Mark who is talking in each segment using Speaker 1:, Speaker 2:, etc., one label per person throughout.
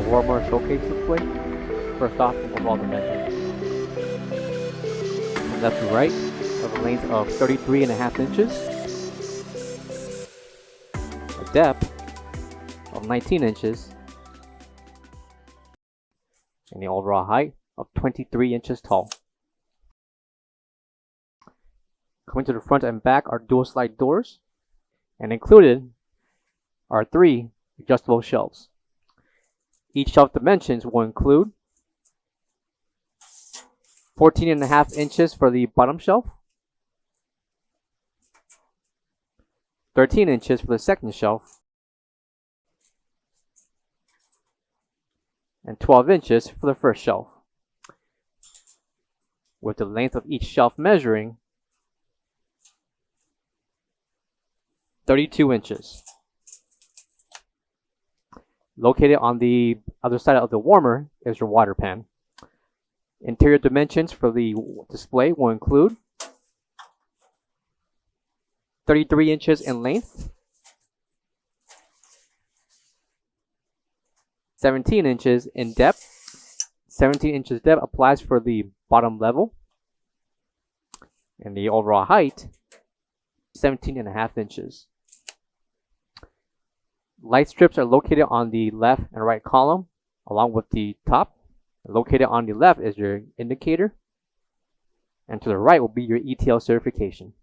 Speaker 1: warmer showcase display. First off, we'll go all the measurements. From left to right, of a length of 33.5 inches, a depth of 19 inches, and the overall height of 23 inches tall. Coming to the front and back are dual slide doors, and included are 3 adjustable shelves. Each shelf dimensions will include 14.5 inches for the bottom shelf, 13 inches for the second shelf, and 12 inches for the first shelf, with the length of each shelf measuring 32 inches. Located on the other side of the warmer is your water pan. Interior dimensions for the display will include 33 inches in length, 17 inches in depth. 17 inches depth applies for the bottom level, and the overall height 17.5 inches. Light strips are located on the left and right column along with the top. Located on the left is your indicator, and to the right will be your ETL certification.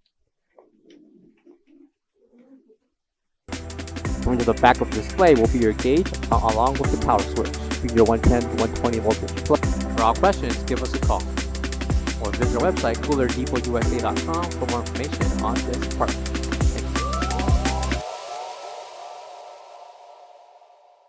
Speaker 1: Coming to the back of the display will be your gauge along with the power switch, your 110 to 120 voltage. For all questions, give us a call or visit our website coolerdepotUSA.com for more information on this part.